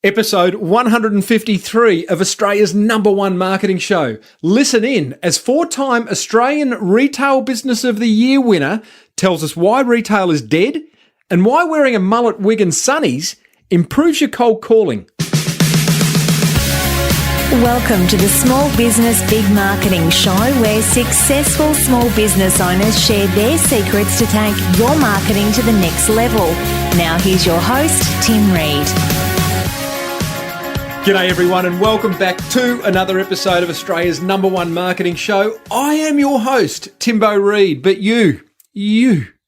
Episode 153 of Australia's #1 marketing show. Listen in as four-time Australian Retail Business of the Year winner tells us why retail is dead and why wearing a mullet wig and sunnies improves your cold calling. Welcome to the Small Business Big Marketing Show, where successful small business owners share their secrets to take your marketing to the next level. Now here's your host, Tim Reid. G'day everyone and welcome back to another episode of Australia's #1 marketing show. I am your host, Timbo Reid, but you,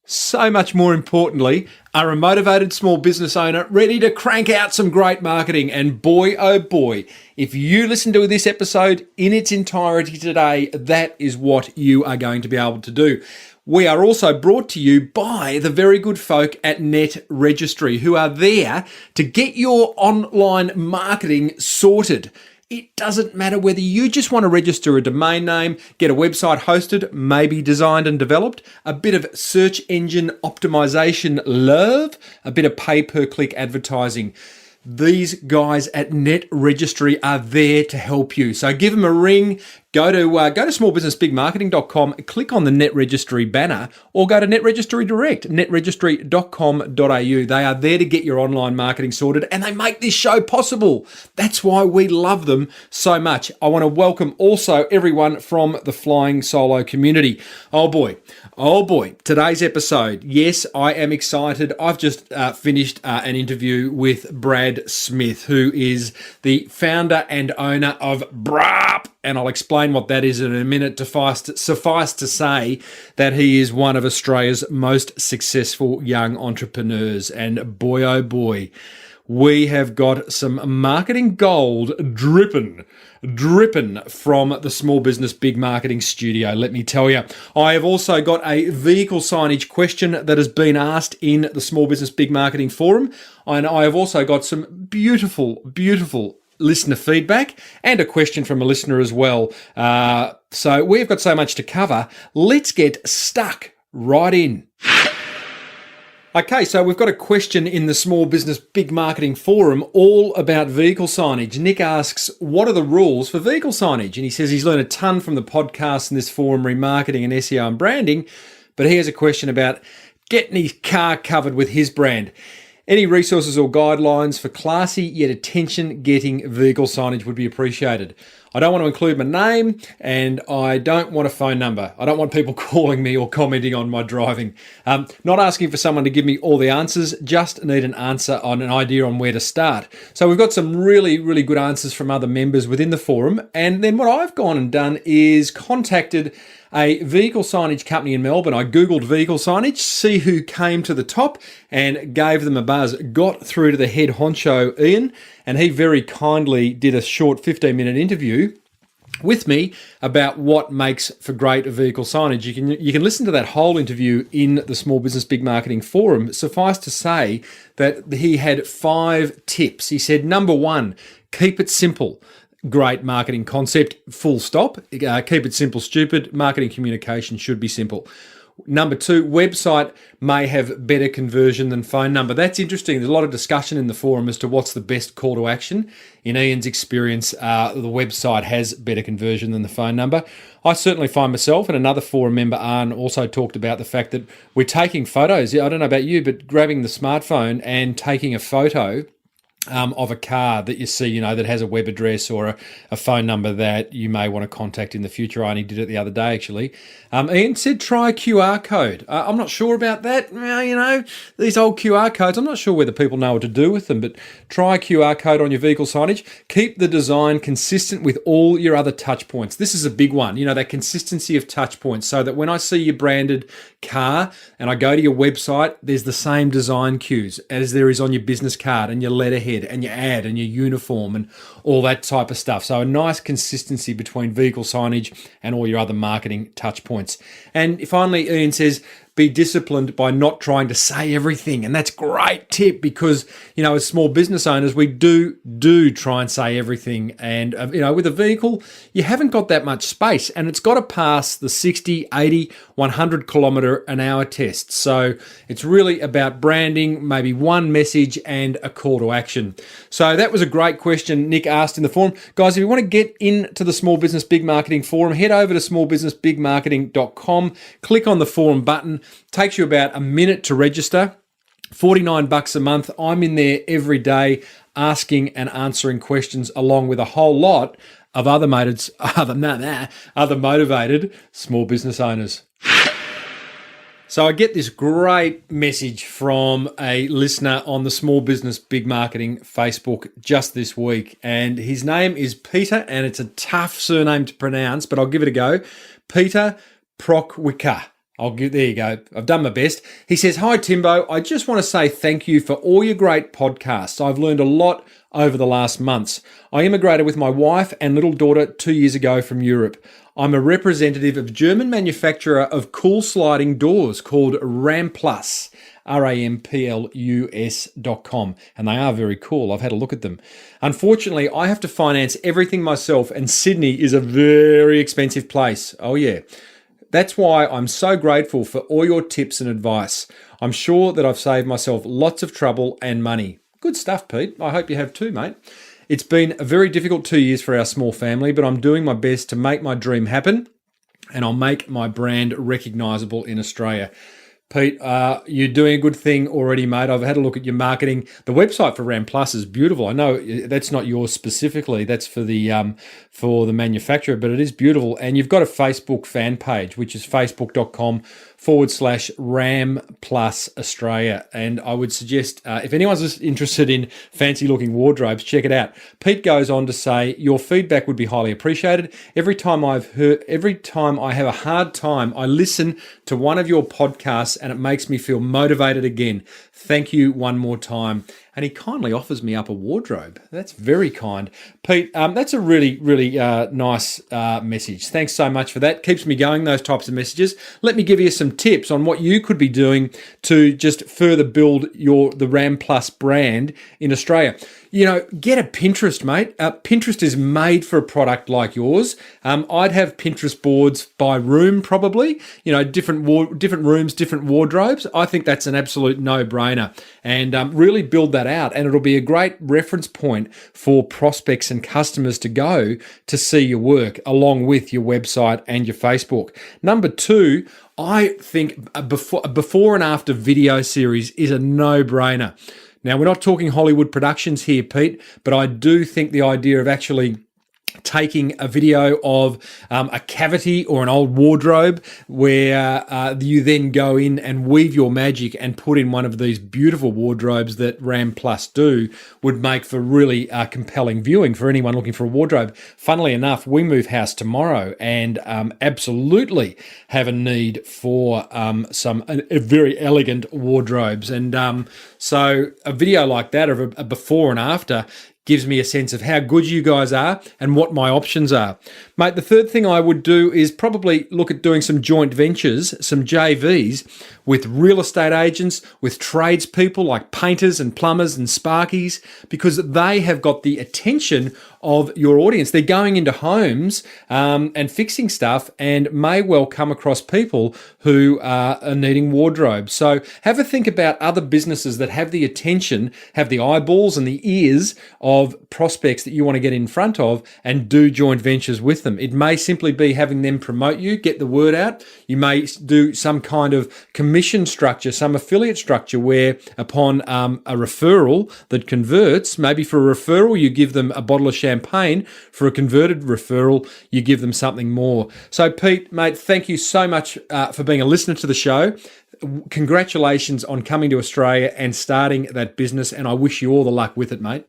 so much more importantly, are a motivated small business owner ready to crank out some great marketing. And boy, oh boy, if you listen to this episode in its entirety today, that is what you are going to be able to do. We are also brought to you by the very good folk at Net Registry, who are there to get your online marketing sorted. It doesn't matter whether you just want to register a domain name, get a website hosted, maybe designed and developed, a bit of search engine optimization love, a bit of pay-per-click advertising. These guys at Net Registry are there to help you. So give them a ring. Go to smallbusinessbigmarketing.com, click on the Net Registry banner, or go to Net Registry Direct, netregistry.com.au. They are there to get your online marketing sorted, and they make this show possible. That's why we love them so much. I want to welcome also everyone from the Flying Solo community. Oh boy, today's episode. Yes, I am excited. I've just finished an interview with Brad Smith, who is the founder and owner of Braaap. And I'll explain what that is in a minute. Suffice to say that he is one of Australia's most successful young entrepreneurs. And boy, oh boy, we have got some marketing gold dripping from the Small Business Big Marketing Studio, let me tell you. I have also got a vehicle signage question that has been asked in the Small Business Big Marketing Forum. And I have also got some beautiful listener feedback and a question from a listener as well. So we've got so much to cover. Let's get stuck right in. Okay, so we've got a question in the Small Business Big Marketing Forum all about vehicle signage. Nick asks, what are the rules for vehicle signage? And he says he's learned a ton from the podcast in this forum, remarketing and SEO and branding, but he has a question about getting his car covered with his brand. Any resources or guidelines for classy yet attention-getting vehicle signage would be appreciated. I don't want to include my name and I don't want a phone number. I don't want people calling me or commenting on my driving. Not asking for someone to give me all the answers, just need an answer on an idea on where to start. So we've got some really good answers from other members within the forum. And then what I've gone and done is contacted a vehicle signage company in Melbourne. I Googled vehicle signage, see who came to the top and gave them a buzz. Got through to the head honcho, Ian, and he very kindly did a short 15-minute interview with me about what makes for great vehicle signage. You can listen to that whole interview in the Small Business Big Marketing Forum. Suffice to say that he had 5 tips. He said, number 1, keep it simple. Great marketing concept, full stop. Keep it simple, stupid. Marketing communication should be simple. Number 2, website may have better conversion than phone number. That's interesting. There's a lot of discussion in the forum as to what's the best call to action. In Ian's experience, the website has better conversion than the phone number. I certainly find myself, and another forum member, Arne, also talked about the fact that we're taking photos. I don't know about you, but grabbing the smartphone and taking a photo of a car that you see, that has a web address or a phone number that you may want to contact in the future. I only did it the other day, actually. Ian said try a QR code. I'm not sure about that. These old QR codes, I'm not sure whether people know what to do with them, but try a QR code on your vehicle signage. Keep the design consistent with all your other touch points. This is a big one, that consistency of touch points, so that when I see your branded car and I go to your website, there's the same design cues as there is on your business card and your letterhead and your ad and your uniform and all that type of stuff. So a nice consistency between vehicle signage and all your other marketing touch points. And finally, Ian says, be disciplined by not trying to say everything. And that's a great tip because, as small business owners, we do try and say everything. And, with a vehicle, you haven't got that much space and it's got to pass the 60, 80, 100 kilometre an hour test. So it's really about branding, maybe one message and a call to action. So that was a great question Nick asked in the forum. Guys, if you want to get into the Small Business Big Marketing forum, head over to smallbusinessbigmarketing.com, click on the forum button. Takes you about a minute to register. $49 a month. I'm in there every day asking and answering questions along with a whole lot of other motivated small business owners. So I get this great message from a listener on the Small Business Big Marketing Facebook just this week. And his name is Peter, and it's a tough surname to pronounce, but I'll give it a go. Peter Prokwika. There you go. I've done my best. He says, "Hi, Timbo. I just want to say thank you for all your great podcasts. I've learned a lot over the last months. I immigrated with my wife and little daughter 2 years ago from Europe. I'm a representative of German manufacturer of cool sliding doors called Ramplus, RAMPLUS.com, and they are very cool. I've had a look at them. Unfortunately, I have to finance everything myself, and Sydney is a very expensive place. Oh yeah. That's why I'm so grateful for all your tips and advice. I'm sure that I've saved myself lots of trouble and money." Good stuff, Pete. I hope you have too, mate. "It's been a very difficult 2 years for our small family, but I'm doing my best to make my dream happen, and I'll make my brand recognisable in Australia." Pete, you're doing a good thing already, mate. I've had a look at your marketing. The website for Ramplus is beautiful. I know that's not yours specifically. That's for the manufacturer, but it is beautiful. And you've got a Facebook fan page, which is facebook.com/Ram Plus Australia. And I would suggest if anyone's interested in fancy looking wardrobes, check it out. Pete goes on to say, "Your feedback would be highly appreciated. Every time I have a hard time, I listen to one of your podcasts and it makes me feel motivated again. Thank you one more time." And he kindly offers me up a wardrobe. That's very kind. Pete, that's a really, really nice message. Thanks so much for that. Keeps me going, those types of messages. Let me give you some tips on what you could be doing to just further build the Ram Plus brand in Australia. Get a Pinterest, mate. Pinterest is made for a product like yours. I'd have Pinterest boards by room, probably. Different rooms, different wardrobes. I think that's an absolute no-brainer. And really build that out. And it'll be a great reference point for prospects and customers to go to see your work along with your website and your Facebook. Number two, I think a before and after video series is a no-brainer. Now, we're not talking Hollywood productions here, Pete, but I do think the idea of actually taking a video of a cavity or an old wardrobe where you then go in and weave your magic and put in one of these beautiful wardrobes that Ram Plus do would make for really compelling viewing for anyone looking for a wardrobe. Funnily enough, we move house tomorrow and absolutely have a need for some very elegant wardrobes. And so a video like that of a before and after gives me a sense of how good you guys are and what my options are. Mate, the third thing I would do is probably look at doing some joint ventures, some JVs with real estate agents, with tradespeople like painters and plumbers and sparkies, because they have got the attention of your audience. They're going into homes and fixing stuff and may well come across people who are needing wardrobes. So have a think about other businesses that have the attention, have the eyeballs and the ears of prospects that you want to get in front of and do joint ventures with them. It may simply be having them promote you, get the word out. You may do some kind of commission structure, some affiliate structure where upon a referral that converts, maybe for a referral you give them a bottle of champagne, for a converted referral you give them something more. So Pete, mate, thank you so much for being a listener to the show. Congratulations on coming to Australia and starting that business, and I wish you all the luck with it, mate.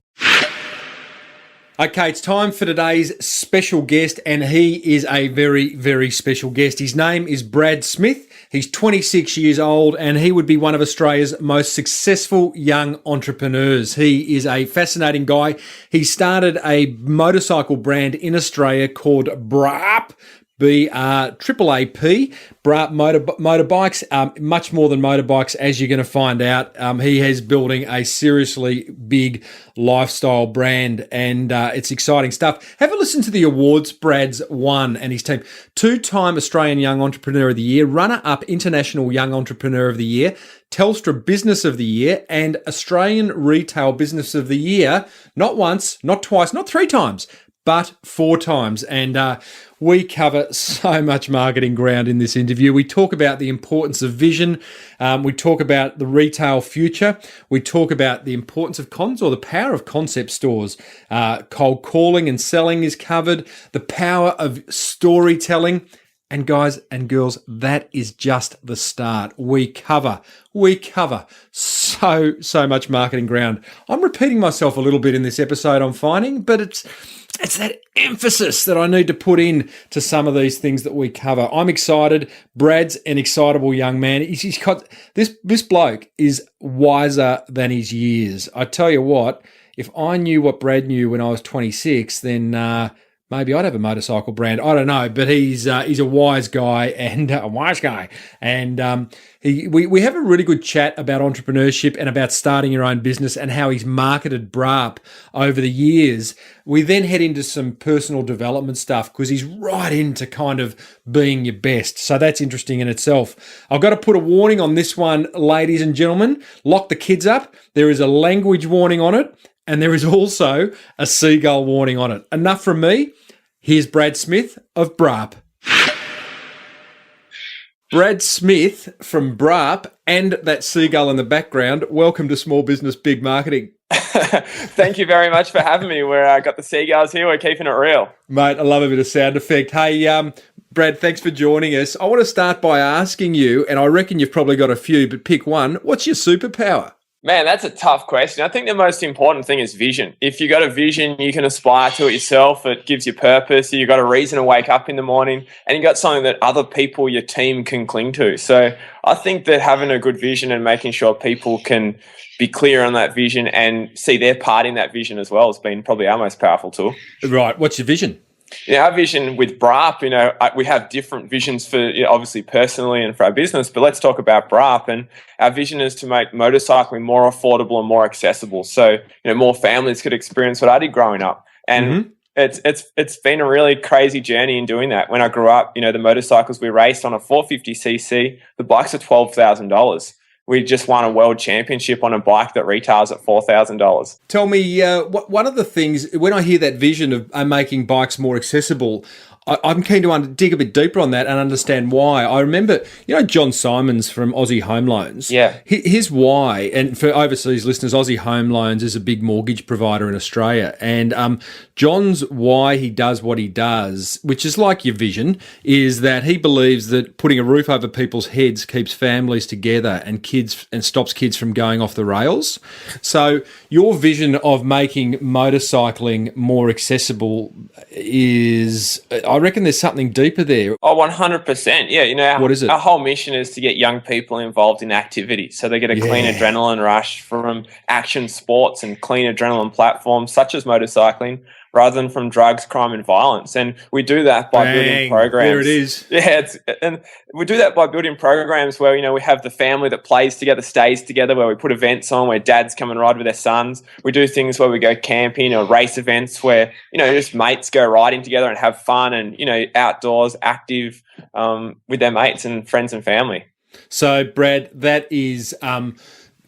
Okay, it's time for today's special guest, and he is a very, very special guest. His name is Brad Smith. He's 26 years old, and he would be one of Australia's most successful young entrepreneurs. He is a fascinating guy. He started a motorcycle brand in Australia called Braaap, BRAAP, Braaap motorbikes, much more than motorbikes, as you're going to find out. He is building a seriously big lifestyle brand, and it's exciting stuff. Have a listen to the awards Brad's won and his team. 2-time Australian Young Entrepreneur of the Year, runner-up International Young Entrepreneur of the Year, Telstra Business of the Year, and Australian Retail Business of the Year, not once, not twice, not 3 times, but 4 times. And we cover so much marketing ground in this interview. We talk about the importance of vision. We talk about the retail future. We talk about the importance of the power of concept stores. Cold calling and selling is covered. The power of storytelling. And guys and girls, that is just the start. We cover so much marketing ground. I'm repeating myself a little bit in this episode, I'm finding, but it's that emphasis that I need to put in to some of these things that we cover. I'm excited. Brad's an excitable young man. He's got this bloke is wiser than his years. I tell you what, if I knew what Brad knew when I was 26, then maybe I'd have a motorcycle brand. I don't know, but he's a wise guy and we have a really good chat about entrepreneurship and about starting your own business and how he's marketed Braaap over the years. We then head into some personal development stuff because he's right into kind of being your best. So that's interesting in itself. I've got to put a warning on this one, ladies and gentlemen. Lock the kids up. There is a language warning on it. And there is also a seagull warning on it. Enough from me. Here's Brad Smith of Braaap. Brad Smith from Braaap and that seagull in the background. Welcome to Small Business Big Marketing. Thank you very much for having me. We're got the seagulls here. We're keeping it real. Mate, I love a bit of sound effect. Hey, Brad, thanks for joining us. I want to start by asking you, and I reckon you've probably got a few, but pick one. What's your superpower? Man, that's a tough question. I think the most important thing is vision. If you got a vision, you can aspire to it yourself. It gives you purpose. You've got a reason to wake up in the morning, and you got something that other people, your team, can cling to. So I think that having a good vision and making sure people can be clear on that vision and see their part in that vision as well has been probably our most powerful tool. Right. What's your vision? Our vision with Braaap, we have different visions for, obviously personally and for our business, but let's talk about Braaap. And our vision is to make motorcycling more affordable and more accessible. So, more families could experience what I did growing up. And it's been a really crazy journey in doing that. When I grew up, the motorcycles we raced on a 450cc, the bikes are $12,000. We just won a world championship on a bike that retails at $4,000. Tell me, one of the things, when I hear that vision of making bikes more accessible, I'm keen to dig a bit deeper on that and understand why. I remember, John Simons from Aussie Home Loans. Yeah. His why, and for overseas listeners, Aussie Home Loans is a big mortgage provider in Australia. And John's why he does what he does, which is like your vision, is that he believes that putting a roof over people's heads keeps families together and stops kids from going off the rails. So your vision of making motorcycling more accessible is, I reckon there's something deeper there. Oh, 100%. Yeah, what is it? Our whole mission is to get young people involved in activity so they get a clean adrenaline rush from action sports and clean adrenaline platforms such as motorcycling, rather than from drugs, crime, and violence. And we do that by building programs. There it is. Yeah, and we do that by building programs where, we have the family that plays together, stays together, where we put events on where dads come and ride with their sons. We do things where we go camping or race events where, just mates go riding together and have fun and, outdoors, active with their mates and friends and family. So, Brad, that is...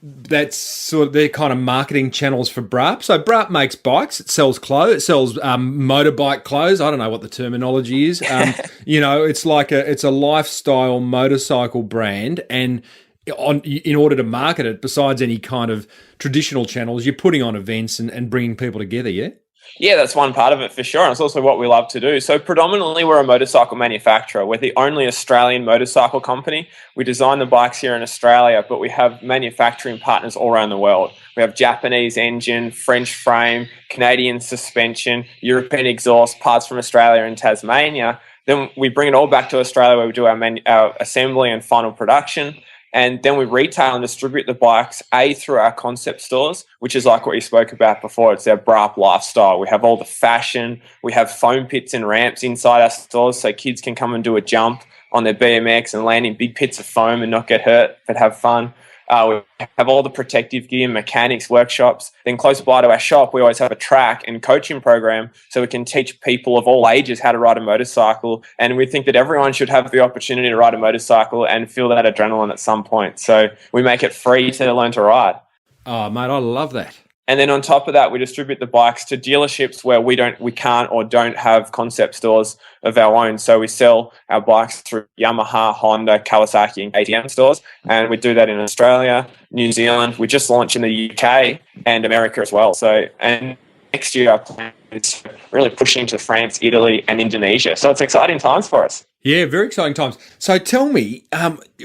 that's sort of their kind of marketing channels for Braaap. So Braaap makes bikes, it sells clothes, it sells motorbike clothes. I don't know what the terminology is. It's like it's a lifestyle motorcycle brand, and in order to market it, besides any kind of traditional channels, you're putting on events and bringing people together. Yeah. Yeah, that's one part of it for sure. And it's also what we love to do. So predominantly we're a motorcycle manufacturer. We're the only Australian motorcycle company. We design the bikes here in Australia, but we have manufacturing partners all around the world. We have Japanese engine, French frame, Canadian suspension, European exhaust, parts from Australia and Tasmania. Then we bring it all back to Australia where we do our assembly and final production. And then we retail and distribute the bikes, through our concept stores, which is like what you spoke about before. It's our Braaap lifestyle. We have all the fashion. We have foam pits and ramps inside our stores so kids can come and do a jump on their BMX and land in big pits of foam and not get hurt, but have fun. We have all the protective gear, mechanics, workshops. Then close by to our shop, we always have a track and coaching program so we can teach people of all ages how to ride a motorcycle. And we think that everyone should have the opportunity to ride a motorcycle and feel that adrenaline at some point. So we make it free to learn to ride. Oh, mate, I love that. And then on top of that, we distribute the bikes to dealerships where we can't or don't have concept stores of our own. So we sell our bikes through Yamaha, Honda, Kawasaki, and KTM stores. And we do that in Australia, New Zealand. We just launched in the UK and America as well. So, and next year our plan is really pushing to France, Italy, and Indonesia. So it's exciting times for us. Yeah, very exciting times. So tell me,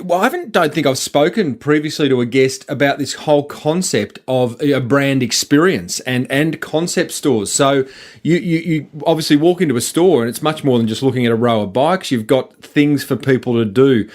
well, don't think I've spoken previously to a guest about this whole concept of a brand experience and concept stores. So you obviously walk into a store and it's much more than just looking at a row of bikes. You've got things for people to do.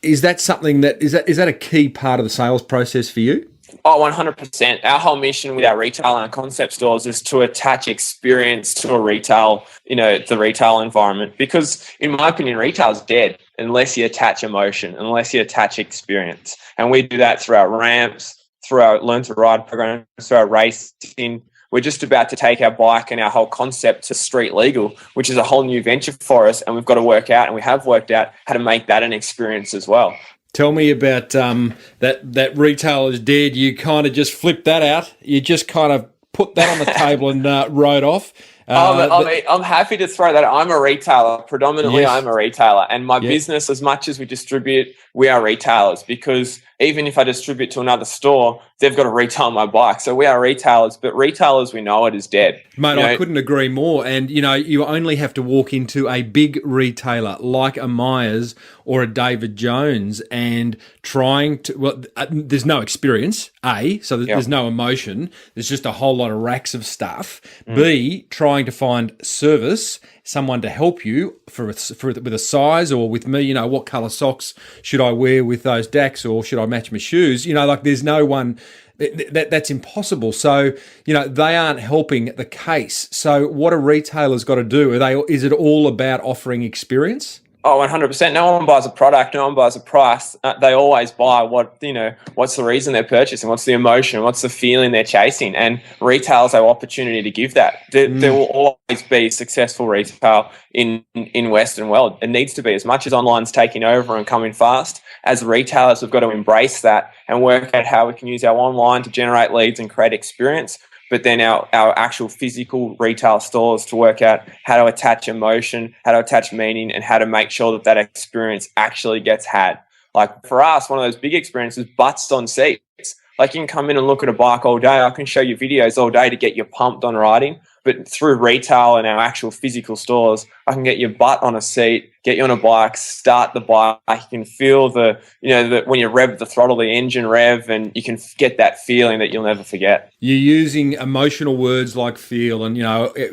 Is that something is that a key part of the sales process for you? Oh, 100%. Our whole mission with our retail and our concept stores is to attach experience to a retail, the retail environment. Because in my opinion, retail is dead unless you attach emotion, unless you attach experience. And we do that through our ramps, through our Learn to Ride program, through our racing. We're just about to take our bike and our whole concept to street legal, which is a whole new venture for us. And we've got to work out, and we have worked out how to make that an experience as well. Tell me about that retail is dead. You kind of just flipped that out. You just kind of put that on the table and rode off. I'm happy to throw that. I'm a retailer. Predominantly, yes. I'm a retailer. And my business, as much as we distribute, we are retailers, because even if I distribute to another store, they've got to retail my bike. So we are retailers, but retailers, we know it is dead. Mate, I couldn't agree more. And, you only have to walk into a big retailer like a Myers or a David Jones and there's no experience, A, so there's no emotion. There's just a whole lot of racks of stuff. B, trying to find service, someone to help you with a size, or with me, what colour socks should I wear with those DACs, or should I match my shoes? There's no one that's impossible. So, they aren't helping the case. So what a retailer's got to do, is it all about offering experience? Oh, 100%. No one buys a product. No one buys a price. They always buy what's the reason they're purchasing? What's the emotion? What's the feeling they're chasing? And retailers have opportunity to give that. There will always be successful retail in Western world. It needs to be. As much as online's taking over and coming fast, as retailers, we've got to embrace that and work out how we can use our online to generate leads and create experience. But then our actual physical retail stores to work out how to attach emotion, how to attach meaning, and how to make sure that experience actually gets had. Like for us, one of those big experiences, butts on seats. Like you can come in and look at a bike all day. I can show you videos all day to get you pumped on riding. But through retail and our actual physical stores, I can get your butt on a seat, get you on a bike, start the bike. You can feel when you rev the throttle, the engine rev, and you can get that feeling that you'll never forget. You're using emotional words like feel, and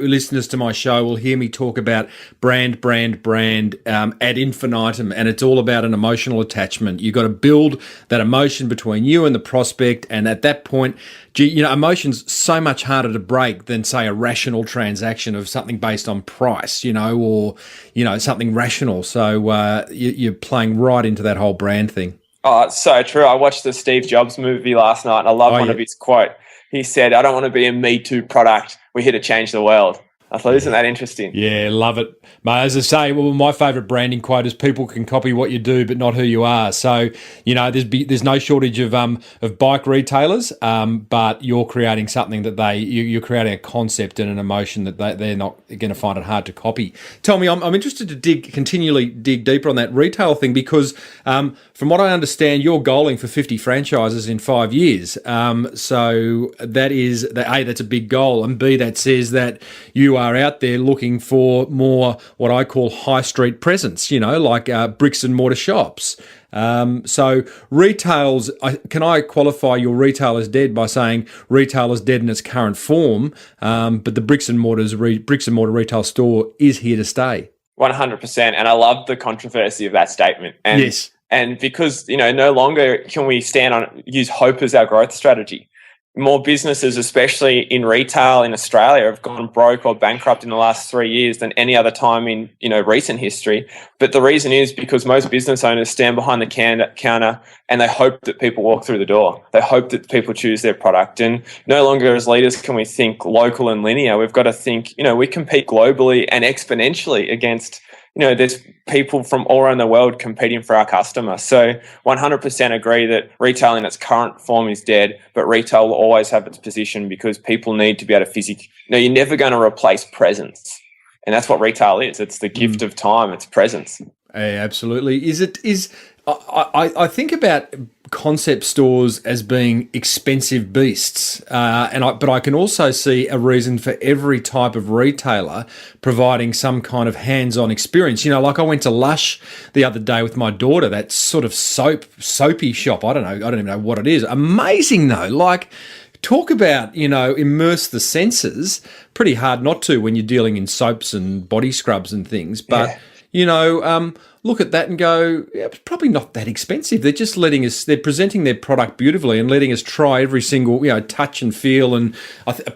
listeners to my show will hear me talk about brand ad infinitum, and it's all about an emotional attachment. You've got to build that emotion between you and the prospect, and at that point, emotion's so much harder to break than, say, a rational transaction of something based on price, or something rational. So you're playing right into that whole brand thing. Oh, it's so true. I watched the Steve Jobs movie last night, and I love one of his quote. He said, "I don't want to be a Me Too product. We're here to change the world." I thought, isn't that interesting? Yeah, love it. Mate, as I say, my favourite branding quote is people can copy what you do, but not who you are. So, there's no shortage of bike retailers, but you're creating something that you're creating a concept and an emotion that they're not going to find it hard to copy. Tell me, I'm interested to continually dig deeper on that retail thing, because from what I understand, you're goaling for 50 franchises in 5 years. So that's a big goal, and B, that says that you are out there looking for more what I call high street presence, like bricks and mortar shops. So retails, can I qualify your retail as dead by saying retail is dead in its current form, but the bricks and mortar retail store is here to stay? 100%. And I love the controversy of that statement. And yes. And because, no longer can we use hope as our growth strategy. More businesses, especially in retail in Australia, have gone broke or bankrupt in the last 3 years than any other time in, recent history. But the reason is because most business owners stand behind the counter and they hope that people walk through the door. They hope that people choose their product. And no longer as leaders can we think local and linear. We've got to think, we compete globally and exponentially against, there's people from all around the world competing for our customer. So 100% agree that retail in its current form is dead, but retail will always have its position because people need to be able to you're never going to replace presence. And that's what retail is. It's the gift of time. It's presence. Absolutely. I think about concept stores as being expensive beasts, but I can also see a reason for every type of retailer providing some kind of hands-on experience. Like I went to Lush the other day with my daughter, that sort of soapy shop. I don't even know what it is. Amazing though. Like, talk about, immerse the senses. Pretty hard not to when you're dealing in soaps and body scrubs and things, but. Yeah. Look at that and go, yeah, it's probably not that expensive. They're just they're presenting their product beautifully and letting us try every single, touch and feel. And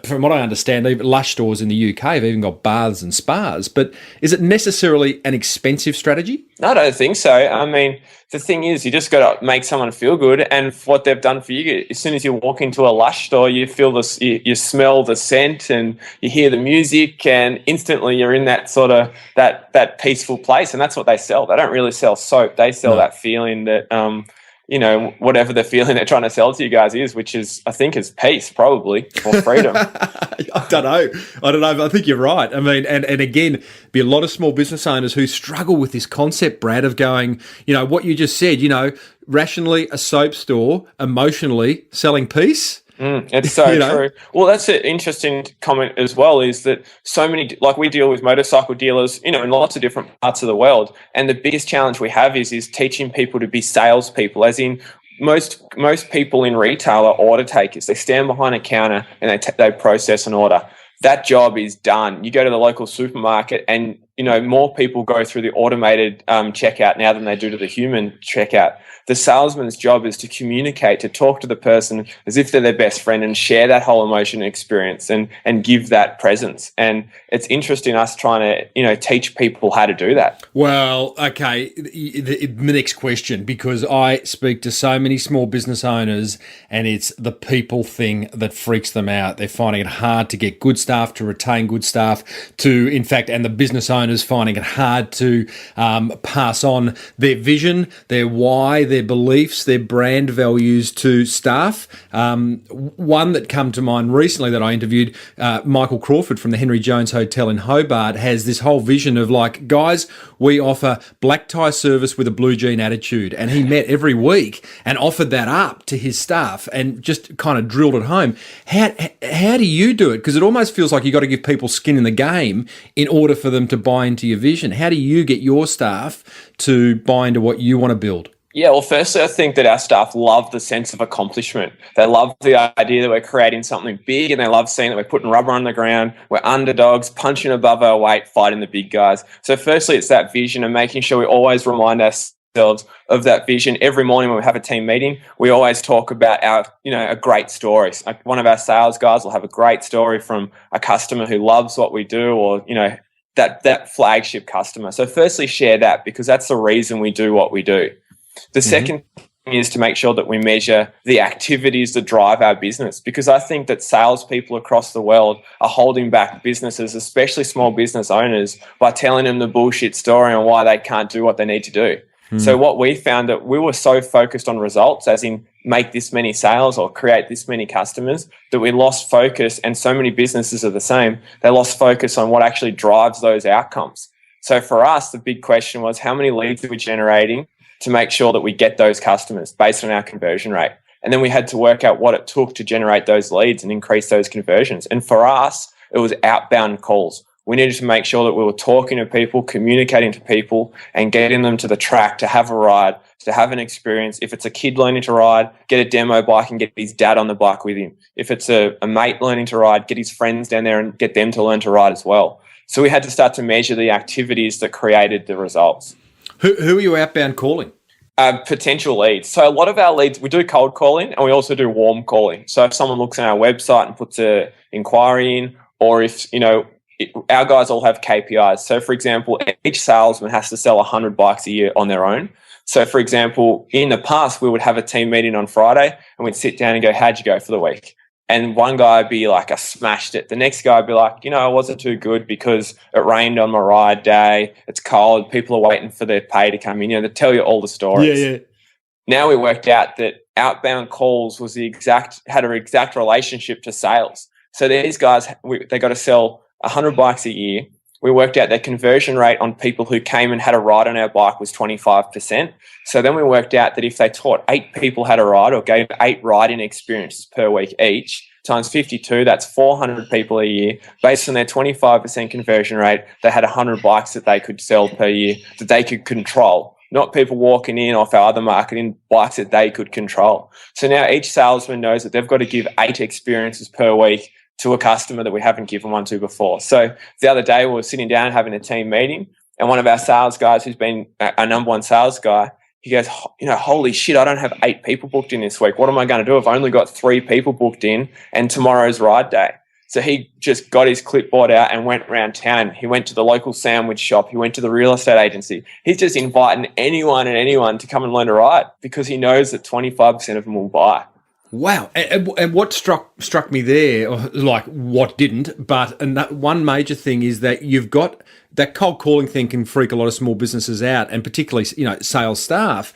from what I understand, even Lush stores in the UK have even got baths and spas. But is it necessarily an expensive strategy? No, I don't think so. I mean, the thing is, you just got to make someone feel good. And what they've done for you, as soon as you walk into a Lush store, you feel this, you smell the scent and you hear the music, and instantly you're in that sort of that peaceful place. And that's what they sell. They don't really sell soap. They sell that feeling that, whatever the feeling they're trying to sell to you guys is, which is, I think, is peace, probably, or freedom. I don't know. But I think you're right. I mean, and again, be a lot of small business owners who struggle with this concept, Brad, of going, what you just said, rationally a soap store, emotionally selling peace. It's so true. Well, that's an interesting comment as well, is that so many, like we deal with motorcycle dealers, in lots of different parts of the world. And the biggest challenge we have is teaching people to be salespeople, as in most people in retail are order takers. They stand behind a counter and they process an order. That job is done. You go to the local supermarket and, more people go through the automated checkout now than they do to the human checkout. The salesman's job is to communicate, to talk to the person as if they're their best friend and share that whole emotion and experience and give that presence. And it's interesting us trying to, teach people how to do that. Well, okay, the next question, because I speak to so many small business owners and it's the people thing that freaks them out. They're finding it hard to get good staff, to retain good staff, and the business owners finding it hard to pass on their vision, their why, their beliefs, their brand values to staff. One that come to mind recently that I interviewed, Michael Crawford from the Henry Jones Hotel in Hobart, has this whole vision of like, guys, we offer black tie service with a blue jean attitude. And he met every week and offered that up to his staff and just kind of drilled it home. How do you do it? Because it almost feels like you got to give people skin in the game in order for them to buy into your vision. How do you get your staff to buy into what you want to build? Yeah, well, firstly, I think that our staff love the sense of accomplishment. They love the idea that we're creating something big, and they love seeing that we're putting rubber on the ground, we're underdogs, punching above our weight, fighting the big guys. So firstly, it's that vision and making sure we always remind ourselves of that vision. Every morning when we have a team meeting, we always talk about a great story. Like one of our sales guys will have a great story from a customer who loves what we do, or, that flagship customer. So firstly, share that, because that's the reason we do what we do. The second thing is to make sure that we measure the activities that drive our business, because I think that salespeople across the world are holding back businesses, especially small business owners, by telling them the bullshit story on why they can't do what they need to do. So what we found, that we were so focused on results, as in make this many sales or create this many customers, that we lost focus, and so many businesses are the same. They lost focus on what actually drives those outcomes. So for us, the big question was, how many leads are we generating to make sure that we get those customers based on our conversion rate? And then we had to work out what it took to generate those leads and increase those conversions. And for us, it was outbound calls. We needed to make sure that we were talking to people, communicating to people, and getting them to the track to have a ride, to have an experience. If it's a kid learning to ride, get a demo bike and get his dad on the bike with him. If it's a mate learning to ride, get his friends down there and get them to learn to ride as well. So we had to start to measure the activities that created the results. Who are you outbound calling? Potential leads. So a lot of our leads, we do cold calling and we also do warm calling. So if someone looks on our website and puts an inquiry in, or if, our guys all have KPIs. So for example, each salesman has to sell 100 bikes a year on their own. So for example, in the past, we would have a team meeting on Friday and we'd sit down and go, how'd you go for the week? And one guy would be like, I smashed it. The next guy would be like, I wasn't too good because it rained on my ride day. It's cold. People are waiting for their pay to come in. They tell you all the stories. Yeah. Now we worked out that outbound calls had an exact relationship to sales. So these guys, they got to sell 100 bikes a year. We worked out their conversion rate on people who came and had a ride on our bike was 25%. So then we worked out that if they taught 8 people how to ride or gave 8 riding experiences per week each, times 52, that's 400 people a year. Based on their 25% conversion rate, they had 100 bikes that they could sell per year that they could control, not people walking in off our other marketing, bikes that they could control. So now each salesman knows that they've got to give 8 experiences per week to a customer that we haven't given one to before. So the other day we were sitting down and having a team meeting, and one of our sales guys who's been our number one sales guy, he goes, holy shit, I don't have 8 people booked in this week. What am I going to do? I've only got 3 people booked in and tomorrow's ride day. So he just got his clipboard out and went around town. He went to the local sandwich shop. He went to the real estate agency. He's just inviting anyone to come and learn to ride because he knows that 25% of them will buy. Wow. And what struck me there, like what didn't, but one major thing is that you've got that cold calling thing can freak a lot of small businesses out, and particularly, sales staff.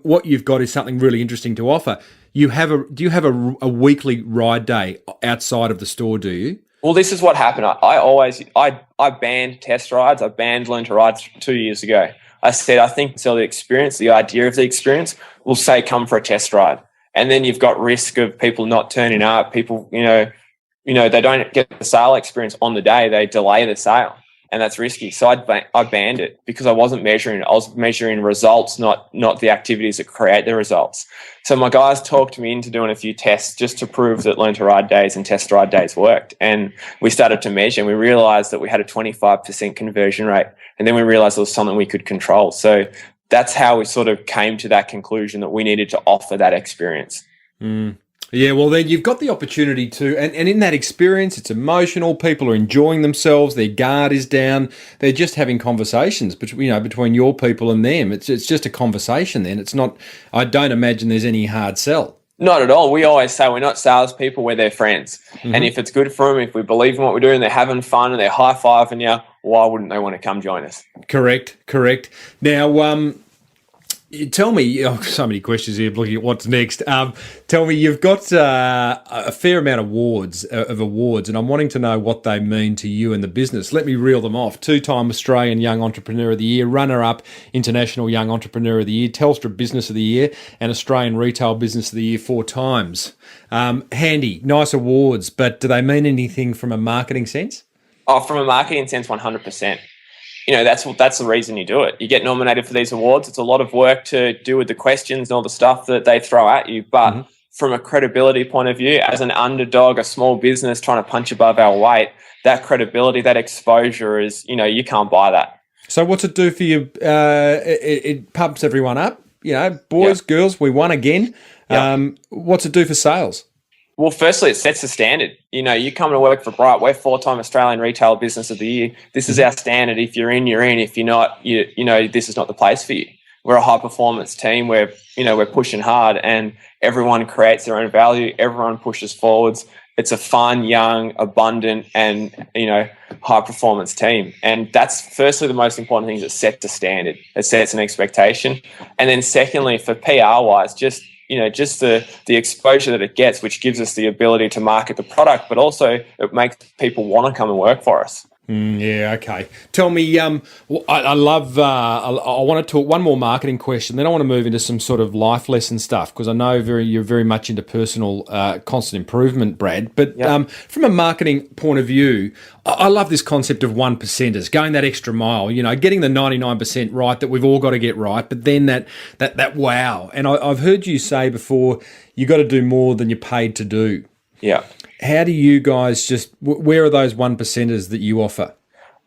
What you've got is something really interesting to offer. Do you have a weekly ride day outside of the store, do you? Well, this is what happened. I banned test rides. I banned learn to ride 2 years ago. I said, I think so the experience, the idea of the experience will say come for a test ride. And then you've got risk of people not turning up. People, they don't get the sale experience on the day. They delay the sale, and that's risky. So I banned it because I wasn't measuring it. I was measuring results, not the activities that create the results. So my guys talked me into doing a few tests just to prove that learn to ride days and test ride days worked. And we started to measure, and we realized that we had a 25% conversion rate. And then we realized it was something we could control. So that's how we sort of came to that conclusion that we needed to offer that experience. Yeah, well, then you've got the opportunity to, and in that experience, it's emotional. People are enjoying themselves. Their guard is down. They're just having conversations between your people and them. It's just a conversation. Then it's not. I don't imagine there's any hard sell. Not at all. We always say we're not salespeople, we're their friends. Mm-hmm. And if it's good for them, if we believe in what we're doing, they're having fun and they're high-fiving you, why wouldn't they want to come join us? Correct. Now, tell me, so many questions here, looking at what's next. Tell me, you've got a fair amount of awards, and I'm wanting to know what they mean to you and the business. Let me reel them off. 2-time Australian Young Entrepreneur of the Year, runner-up International Young Entrepreneur of the Year, Telstra Business of the Year, and Australian Retail Business of the Year 4 times. Handy, nice awards, but do they mean anything from a marketing sense? Oh, from a marketing sense, 100%. That's the reason you do it. You get nominated for these awards. It's a lot of work to do with the questions and all the stuff that they throw at you. But from a credibility point of view, as an underdog, a small business trying to punch above our weight, that credibility, that exposure is, you can't buy that. So what's it do for you? It pumps everyone up. Boys, girls, we won again. What's it do for sales? Well, firstly, it sets the standard. You come to work for Braaap. We're 4-time Australian Retail Business of the Year. This is our standard. If you're in, you're in. If you're not, this is not the place for you. We're a high-performance team. We're pushing hard, and everyone creates their own value. Everyone pushes forwards. It's a fun, young, abundant, and high-performance team. And that's firstly the most important thing is it sets a standard. It sets an expectation, and then secondly, for PR-wise, just the exposure that it gets, which gives us the ability to market the product, but also it makes people want to come and work for us. Yeah, okay. Tell me, I want to talk one more marketing question, then I want to move into some sort of life lesson stuff, because I know you're very much into personal constant improvement, Brad. But from a marketing point of view, I love this concept of 1%ers, going that extra mile, getting the 99% right that we've all got to get right, but then that wow. And I've heard you say before, you got to do more than you're paid to do. Yeah. How do you guys where are those 1%ers that you offer?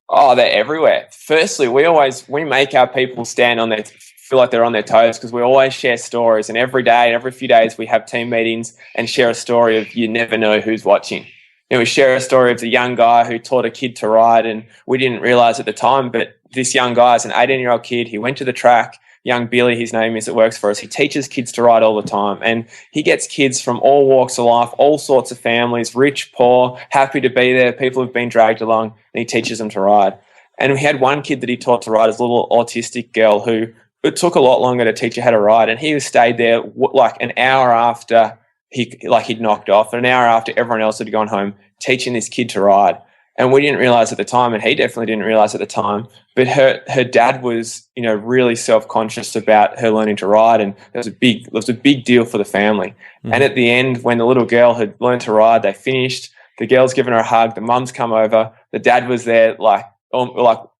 Oh, they're everywhere. Firstly, we make our people stand on their feel like they're on their toes because we always share stories. And every day, every few days, we have team meetings and share a story of you never know who's watching. We share a story of the young guy who taught a kid to ride, and we didn't realize at the time, but this young guy is an 18-year-old kid. He went to the track. Young Billy, his name is, that works for us. He teaches kids to ride all the time, and he gets kids from all walks of life, all sorts of families, rich, poor, happy to be there, people who've been dragged along, and he teaches them to ride. And we had one kid that he taught to ride, as a little autistic girl who it took a lot longer to teach her how to ride, and he stayed there like an hour after he'd knocked off, and an hour after everyone else had gone home, teaching this kid to ride. And we didn't realize at the time, and he definitely didn't realize at the time, but her dad was, really self-conscious about her learning to ride, and it was a big deal for the family. Mm-hmm. And at the end, when the little girl had learned to ride, they finished. The girl's given her a hug. The mum's come over. The dad was there, like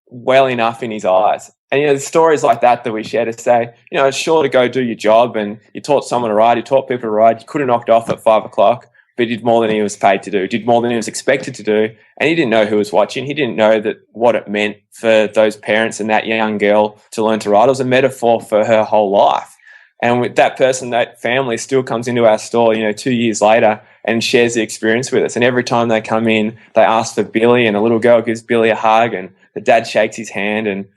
well enough in his eyes. And the stories like that we share to say, it's sure to go do your job, and you taught someone to ride, you taught people to ride. You could have knocked off at 5 o'clock. But he did more than he was paid to do, did more than he was expected to do. And he didn't know who was watching. He didn't know that what it meant for those parents and that young girl to learn to ride. It was a metaphor for her whole life. And with that person, that family still comes into our store, 2 years later and shares the experience with us. And every time they come in, they ask for Billy, and a little girl gives Billy a hug, and the dad shakes his hand, and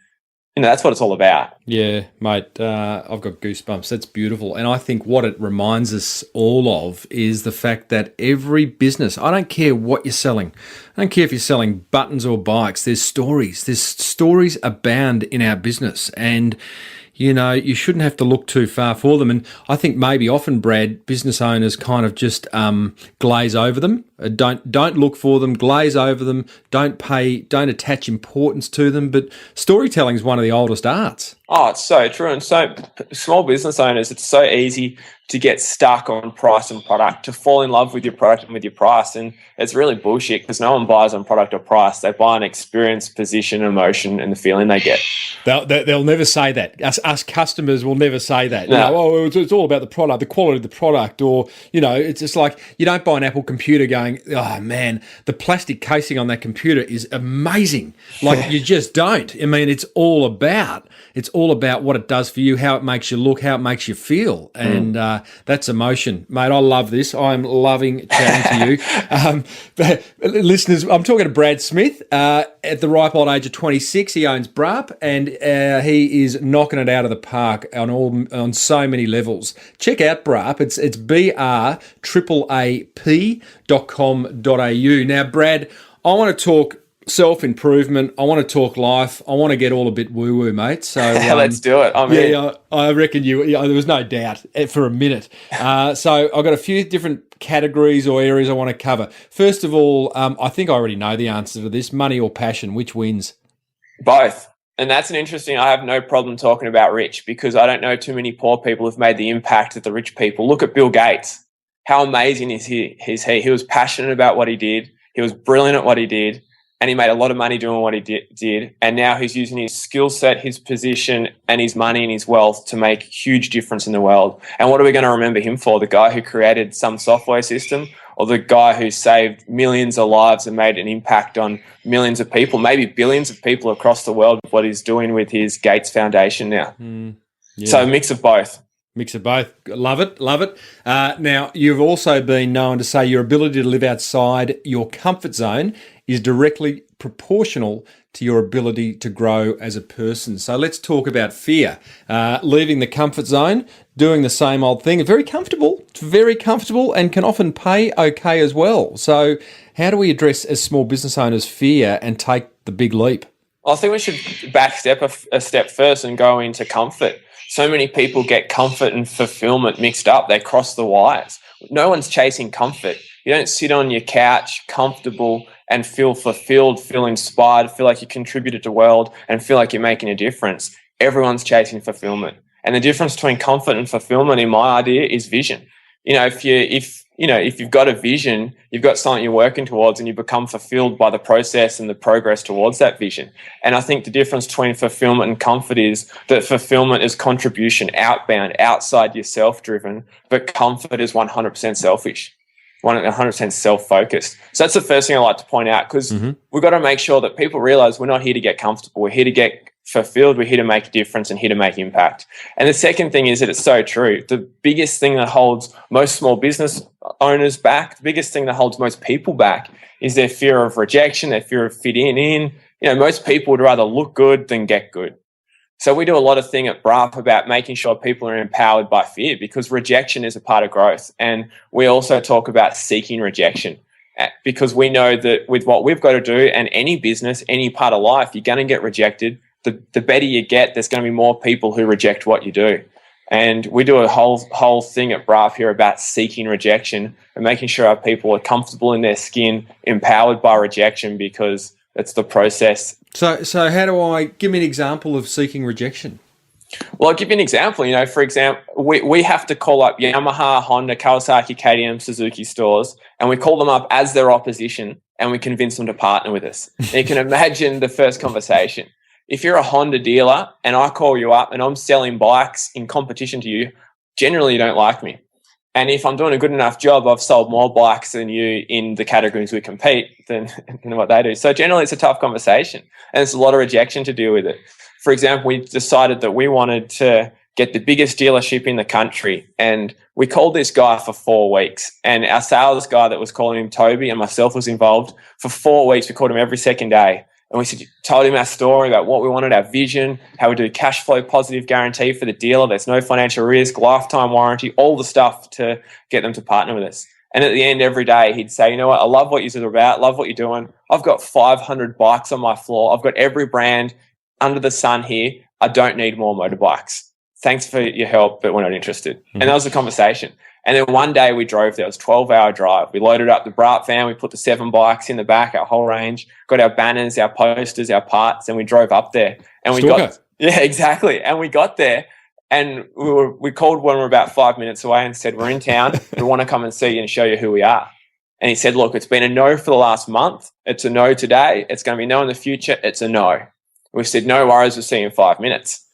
that's what it's all about. Yeah, mate, I've got goosebumps. That's beautiful. And I think what it reminds us all of is the fact that every business, I don't care what you're selling. I don't care if you're selling buttons or bikes. There's stories. There's stories abound in our business. And you shouldn't have to look too far for them. And I think maybe often, Brad, business owners kind of just glaze over them. Don't look for them, glaze over them, don't attach importance to them. But storytelling is one of the oldest arts. Oh, it's so true. And so small business owners, it's so easy to get stuck on price and product, to fall in love with your product and with your price. And it's really bullshit because no one buys on product or price. They buy on experience, position, emotion, and the feeling they get. They'll never say that. Us customers will never say that. No. It's all about the product, the quality of the product, or, it's just like you don't buy an Apple computer going, oh, man, the plastic casing on that computer is amazing. Like, you just don't. I mean, it's all about what it does for you, how it makes you look, how it makes you feel. And that's emotion. Mate, I love this. I'm loving chatting to you. But listeners, I'm talking to Brad Smith. At the ripe old age of 26, he owns Braaap, and he is knocking it out of the park on so many levels. Check out Braaap. It's BRAAP.com.au. Now, Brad, I want to talk self-improvement. I want to talk life. I want to get all a bit woo-woo, mate. So let's do it. I reckon there was no doubt for a minute. So I've got a few different categories or areas I want to cover. First of all, I think I already know the answer to this. Money or passion, which wins? Both. And that's an interesting, I have no problem talking about rich because I don't know too many poor people who've made the impact that the rich people. Look at Bill Gates. How amazing is he? He was passionate about what he did. He was brilliant at what he did. And he made a lot of money doing what he did. And now he's using his skill set, his position, and his money and his wealth to make huge difference in the world. And what are we going to remember him for? The guy who created some software system, or the guy who saved millions of lives and made an impact on millions of people, maybe billions of people across the world, what he's doing with his Gates Foundation now. Yeah. So a mix of both. Mix of both. Love it. Now, you've also been known to say your ability to live outside your comfort zone is directly proportional to your ability to grow as a person. So let's talk about fear. Leaving the comfort zone, doing the same old thing. It's very comfortable and can often pay okay as well. So how do we address, as small business owners, fear and take the big leap? I think we should backstep a step first and go into comfort. So many people get comfort and fulfillment mixed up. They cross the wires. No one's chasing comfort. You don't sit on your couch comfortable and feel fulfilled, feel inspired, feel like you contributed to the world and feel like you're making a difference. Everyone's chasing fulfillment. And the difference between comfort and fulfillment, in my idea, is vision. If you've got a vision, you've got something you're working towards and you become fulfilled by the process and the progress towards that vision. And I think the difference between fulfillment and comfort is that fulfillment is contribution, outbound, outside yourself driven, but comfort is 100% selfish, 100% self-focused. So that's the first thing I like to point out, because we've got to make sure that people realize we're not here to get comfortable. We're here to get fulfilled. We're here to make a difference and here to make impact. And the second thing is that it's so true. The biggest thing that holds most small business owners back, the biggest thing that holds most people back is their fear of rejection, their fear of fitting in. Most people would rather look good than get good. So we do a lot of thing at Braaap about making sure people are empowered by fear, because rejection is a part of growth. And we also talk about seeking rejection, because we know that with what we've got to do, and any business, any part of life, you're going to get rejected. The better you get, there's going to be more people who reject what you do. And we do a whole thing at Braaap here about seeking rejection and making sure our people are comfortable in their skin, empowered by rejection, because it's the process. So how do I give me an example of seeking rejection? Well, I'll give you an example. For example, we have to call up Yamaha, Honda, Kawasaki, KTM, Suzuki stores, and we call them up as their opposition, and we convince them to partner with us. And you can imagine the first conversation. If you're a Honda dealer and I call you up and I'm selling bikes in competition to you, generally you don't like me. And if I'm doing a good enough job, I've sold more bikes than you in the categories we compete than what they do. So generally it's a tough conversation, and there's a lot of rejection to deal with it. For example, we decided that we wanted to get the biggest dealership in the country, and we called this guy for 4 weeks. And our sales guy that was calling him, Toby, and myself was involved. For 4 weeks, we called him every second day. And we told him our story about what we wanted, our vision, how we do cash flow positive guarantee for the dealer. There's no financial risk, lifetime warranty, all the stuff to get them to partner with us. And at the end, every day, he'd say, you know what, I love what you're about, love what you're doing. I've got 500 bikes on my floor. I've got every brand under the sun here. I don't need more motorbikes. Thanks for your help, but we're not interested. And that was the conversation. And then one day we drove there. It was a 12-hour drive. We loaded up the Braaap van. We put the 7 bikes in the back, our whole range, got our banners, our posters, our parts, and we drove up there. And yeah, exactly. And we got there, and we called when we were about 5 minutes away and said, we're in town. We want to come and see you and show you who we are. And he said, look, it's been a no for the last month. It's a no today. It's going to be no in the future. It's a no. We said, no worries. We'll see you in 5 minutes.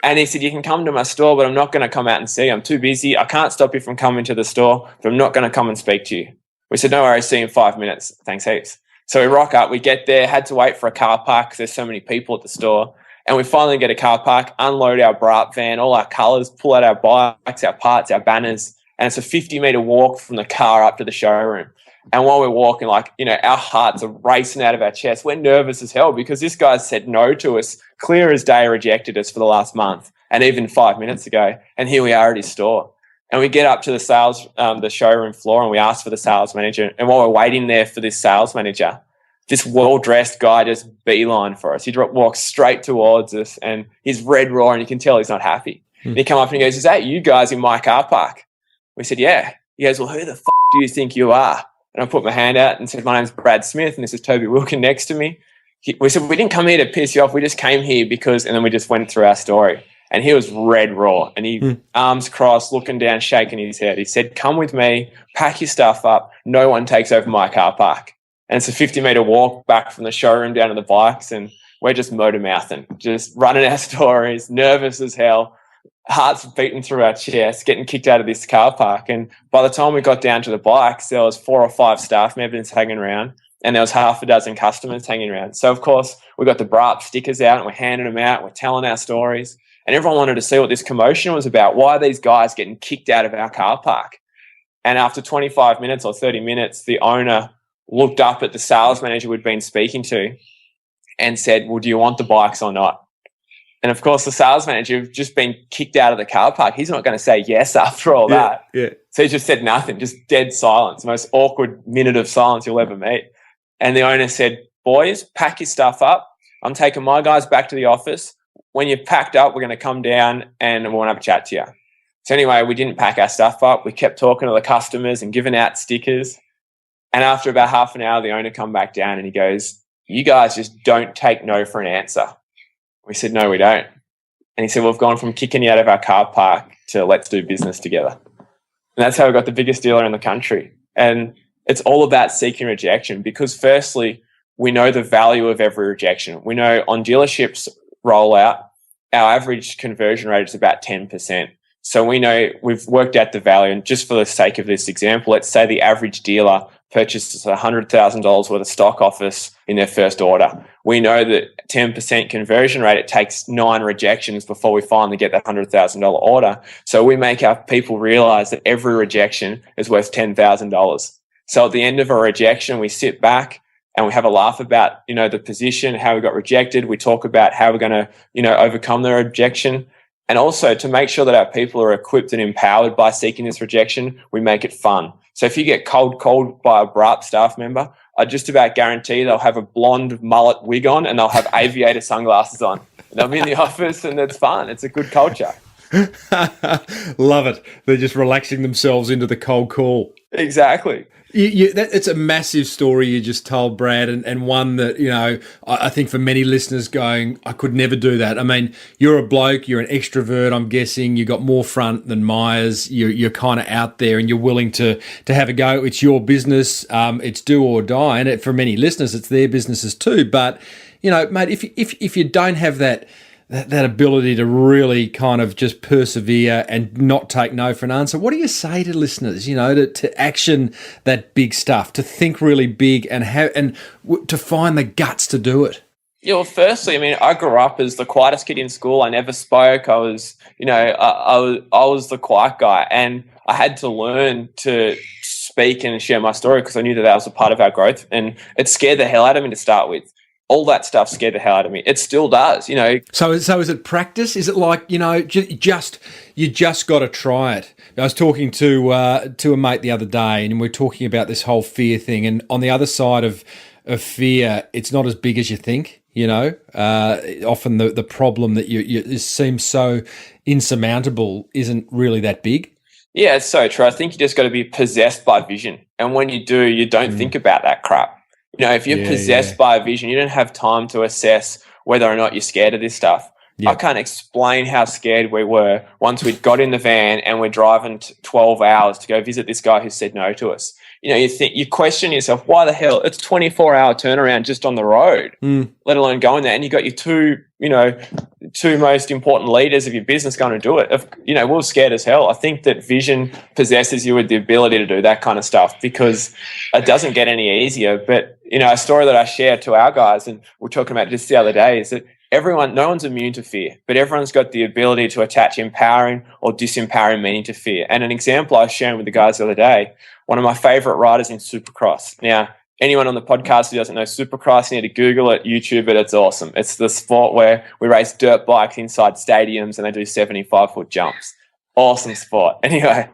And he said, you can come to my store, but I'm not going to come out and see you. I'm too busy. I can't stop you from coming to the store, but I'm not going to come and speak to you. We said, no worries, see you in 5 minutes. Thanks heaps. So we rock up, we get there, had to wait for a car park because there's so many people at the store. And we finally get a car park, unload our Braaap van, all our colours, pull out our bikes, our parts, our banners. And it's a 50-metre walk from the car up to the showroom. And while we're walking, our hearts are racing out of our chests. We're nervous as hell because this guy said no to us, clear as day, rejected us for the last month and even 5 minutes ago. And here we are at his store. And we get up to the showroom floor, and we ask for the sales manager. And while we're waiting there for this sales manager, this well-dressed guy just beeline for us. He walks straight towards us, and he's red raw, and you can tell he's not happy. And he come up and he goes, is that you guys in my car park? We said, yeah. He goes, well, who the f*** do you think you are? And I put my hand out and said, my name's Brad Smith, and this is Toby Wilkin next to me. We said, we didn't come here to piss you off. We just came here because, and then we just went through our story. And he was red raw, and he arms crossed, looking down, shaking his head. He said, come with me, pack your stuff up. No one takes over my car park. And it's a 50-metre walk back from the showroom down to the bikes, and we're just motor mouthing, just running our stories, nervous as hell, hearts beating through our chest, getting kicked out of this car park. And by the time we got down to the bikes, there was 4 or 5 staff members hanging around, and there was half a dozen customers hanging around. So, of course, we got the Braaap stickers out, and we're handing them out, we're telling our stories, and everyone wanted to see what this commotion was about. Why are these guys getting kicked out of our car park? And after 25 minutes or 30 minutes, the owner looked up at the sales manager we'd been speaking to and said, well, do you want the bikes or not? And of course, the sales manager had just been kicked out of the car park. He's not going to say yes after all that. Yeah. So he just said nothing, just dead silence, the most awkward minute of silence you'll ever meet. And the owner said, boys, pack your stuff up. I'm taking my guys back to the office. When you're packed up, we're going to come down and we want to have a chat to you. So anyway, we didn't pack our stuff up. We kept talking to the customers and giving out stickers. And after about half an hour, the owner come back down and he goes, you guys just don't take no for an answer. We said, no, we don't. And he said, well, we've gone from kicking you out of our car park to let's do business together. And that's how we got the biggest dealer in the country. And it's all about seeking rejection because firstly, we know the value of every rejection. We know on dealerships rollout, our average conversion rate is about 10%. So we know we've worked out the value. And just for the sake of this example, let's say the average dealer purchases $100,000 worth of stock off us in their first order. We know that 10% conversion rate, it takes 9 rejections before we finally get that $100,000 order. So we make our people realize that every rejection is worth $10,000. So at the end of a rejection, we sit back and we have a laugh about, the position, how we got rejected. We talk about how we're going to, overcome the rejection. And also to make sure that our people are equipped and empowered by seeking this rejection, we make it fun. So if you get cold called by a Braaap staff member, I just about guarantee they'll have a blonde mullet wig on and they'll have aviator sunglasses on. And they'll be in the office and it's fun. It's a good culture. Love it. They're just relaxing themselves into the cold call. Exactly. It's a massive story you just told, Brad, and one that, I think for many listeners going, I could never do that. I mean, you're a bloke, you're an extrovert, I'm guessing. You got more front than Myers. You're kind of out there and you're willing to have a go. It's your business. It's do or die. And for many listeners, it's their businesses too. But, mate, if you don't have that ability to really kind of just persevere and not take no for an answer, what do you say to listeners, to action that big stuff, to think really big and to find the guts to do it? Yeah, well, firstly, I grew up as the quietest kid in school. I never spoke. I was, I was the quiet guy, and I had to learn to speak and share my story because I knew that was a part of our growth, and it scared the hell out of me to start with. All that stuff scared the hell out of me. It still does, So is it practice? Is it like, you just got to try it? I was talking to a mate the other day, and we're talking about this whole fear thing. And on the other side of fear, it's not as big as you think. Often the problem that it seems so insurmountable isn't really that big. Yeah, it's so true. I think you just got to be possessed by vision, and when you do, you don't think about that crap. If you're possessed by a vision, you don't have time to assess whether or not you're scared of this stuff. Yeah. I can't explain how scared we were once we'd got in the van and we're driving 12 hours to go visit this guy who said no to us. You question yourself, why the hell? It's 24-hour turnaround just on the road, let alone going there. And you got your two most important leaders of your business going to do it. We were scared as hell. I think that vision possesses you with the ability to do that kind of stuff because it doesn't get any easier. But, a story that I share to our guys, and we're talking about just the other day, is that no one's immune to fear, but everyone's got the ability to attach empowering or disempowering meaning to fear. And an example I was sharing with the guys the other day, one of my favorite riders in Supercross. Now, anyone on the podcast who doesn't know Supercross, you need to Google it, YouTube it. It's awesome. It's the sport where we race dirt bikes inside stadiums and they do 75-foot jumps. Awesome sport. Anyway,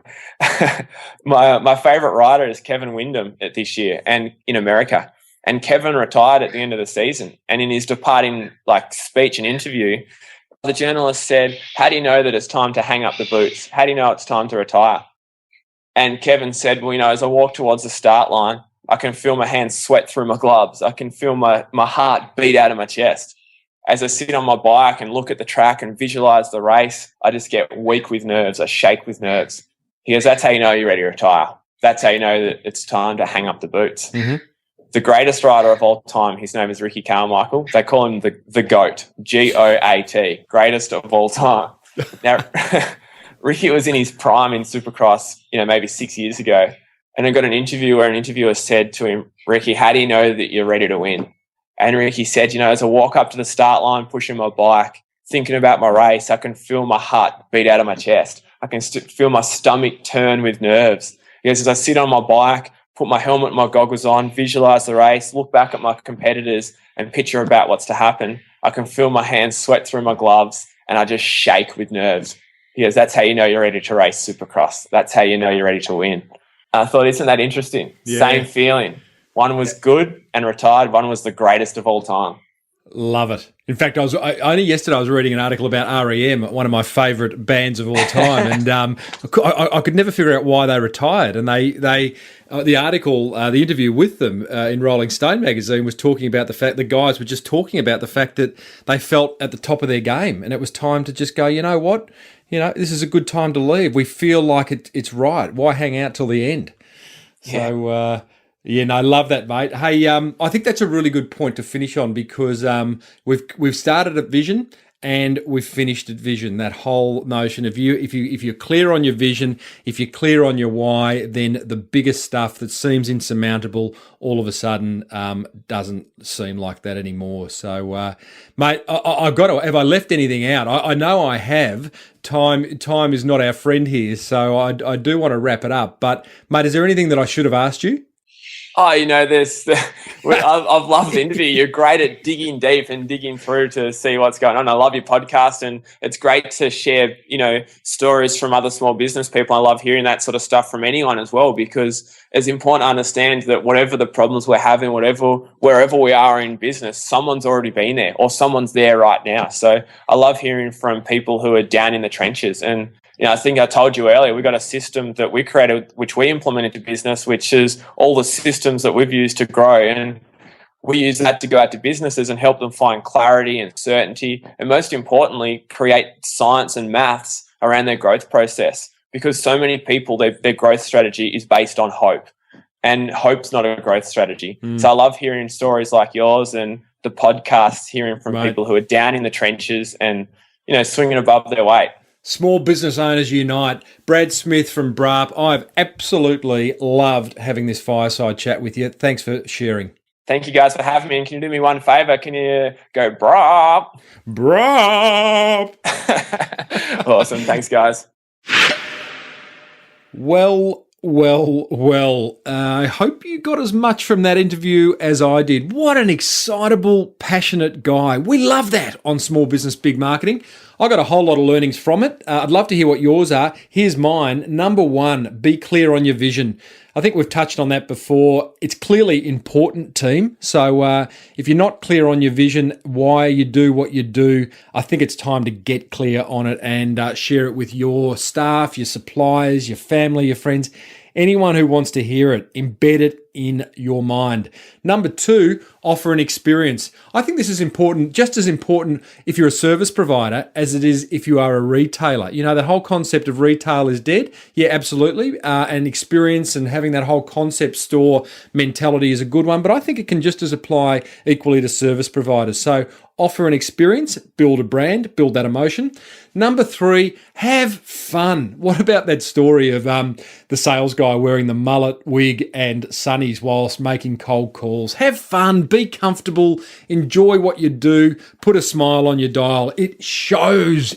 my favorite rider is Kevin Windham this year and in America. And Kevin retired at the end of the season. And in his departing speech and interview, the journalist said, "How do you know that it's time to hang up the boots? How do you know it's time to retire?" And Kevin said, "Well, as I walk towards the start line, I can feel my hands sweat through my gloves. I can feel my heart beat out of my chest. As I sit on my bike and look at the track and visualize the race, I just get weak with nerves. I shake with nerves." He goes, "That's how you know you're ready to retire. That's how you know that it's time to hang up the boots." Mm-hmm. The greatest rider of all time, his name is Ricky Carmichael. They call him the GOAT, GOAT, greatest of all time. Now, Ricky was in his prime in Supercross, maybe 6 years ago. And I got an interview where an interviewer said to him, "Ricky, how do you know that you're ready to win?" And Ricky said, "As I walk up to the start line, pushing my bike, thinking about my race, I can feel my heart beat out of my chest. I can feel my stomach turn with nerves." He goes, "As I sit on my bike, put my helmet and my goggles on, visualize the race, look back at my competitors and picture about what's to happen, I can feel my hands sweat through my gloves and I just shake with nerves." He goes, "That's how you know you're ready to race Supercross. That's how you know you're ready to win." I thought, isn't that interesting? Yeah. Same feeling. One was good and retired. One was the greatest of all time. Love it. In fact, only yesterday I was reading an article about REM, one of my favourite bands of all time, and I could never figure out why they retired. And the interview with them in Rolling Stone magazine was talking about the fact the guys were just talking about the fact that they felt at the top of their game, and it was time to just go, you know what, this is a good time to leave. We feel like it's right. Why hang out till the end? Yeah. So. I love that, mate. Hey, I think that's a really good point to finish on because we've started at vision and we've finished at vision. That whole notion of if you're clear on your vision, if you're clear on your why, then the biggest stuff that seems insurmountable all of a sudden doesn't seem like that anymore. So, mate, I've got to. Have I left anything out? I know I have. Time is not our friend here, so I do want to wrap it up. But, mate, is there anything that I should have asked you? Oh, I've loved the interview. You're great at digging deep and digging through to see what's going on. I love your podcast, and it's great to share, stories from other small business people. I love hearing that sort of stuff from anyone as well, because it's important to understand that whatever the problems we're having, wherever we are in business, someone's already been there or someone's there right now. So I love hearing from people who are down in the trenches. And I think I told you earlier, we got a system that we created, which we implemented to business, which is all the systems that we've used to grow. And we use that to go out to businesses and help them find clarity and certainty. And most importantly, create science and maths around their growth process. Because so many people, their growth strategy is based on hope. And hope's not a growth strategy. So I love hearing stories like yours and the podcasts, hearing from people who are down in the trenches and, swinging above their weight. Small Business Owners Unite. Brad Smith from Braaap. I've absolutely loved having this fireside chat with you. Thanks for sharing. Thank you guys for having me. And can you do me one favour? Can you go Braaap? Braaap. Awesome. Thanks, guys. Well, I hope you got as much from that interview as I did. What an excitable, passionate guy. We love that on Small Business Big Marketing. I got a whole lot of learnings from it. I'd love to hear what yours are. Here's mine. Number one, be clear on your vision. I think we've touched on that before. It's clearly important, team. So if you're not clear on your vision, why you do what you do, I think it's time to get clear on it and share it with your staff, your suppliers, your family, your friends, anyone who wants to hear it. Embed it in your mind. Number two, offer an experience. I think this is important, just as important if you're a service provider as it is if you are a retailer. The whole concept of retail is dead. Yeah, absolutely. And experience and having that whole concept store mentality is a good one, but I think it can just as apply equally to service providers. So offer an experience, build a brand, build that emotion. Number three, have fun. What about that story of the sales guy wearing the mullet, wig and sunnies whilst making cold calls? Have fun, be comfortable, enjoy what you do, put a smile on your dial. It shows.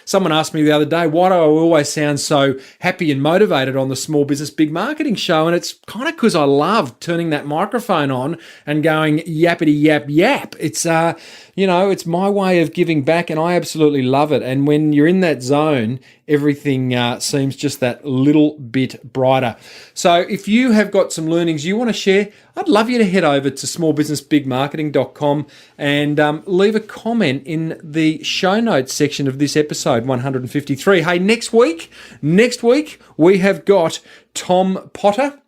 Someone asked me the other day, why do I always sound so happy and motivated on the Small Business Big Marketing Show? And it's kind of because I love turning that microphone on and going yappity yap yap. It's it's my way of giving back, and I absolutely love it. And when you're in that zone, everything seems just that little bit brighter. So if you have got some learnings you want to share, I'd love you to head over to smallbusinessbigmarketing.com and leave a comment in the show notes section of this episode 153. Hey, next week we have got Tom Potter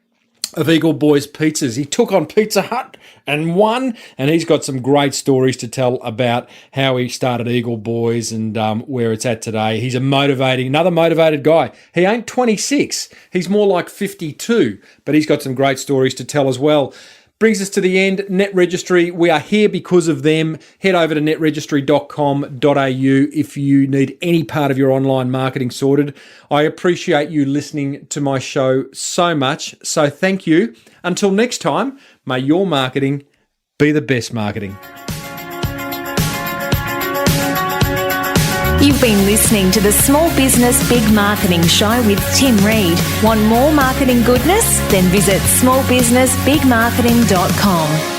of Eagle Boys Pizzas. He took on Pizza Hut and won, and he's got some great stories to tell about how he started Eagle Boys and where it's at today. He's another motivated guy. He ain't 26. He's more like 52, but he's got some great stories to tell as well. Brings us to the end. Net Registry, we are here because of them. Head over to netregistry.com.au if you need any part of your online marketing sorted. I appreciate you listening to my show so much, so thank you. Until next time, may your marketing be the best marketing. You've been listening to the Small Business Big Marketing Show with Tim Reid. Want more marketing goodness? Then visit smallbusinessbigmarketing.com.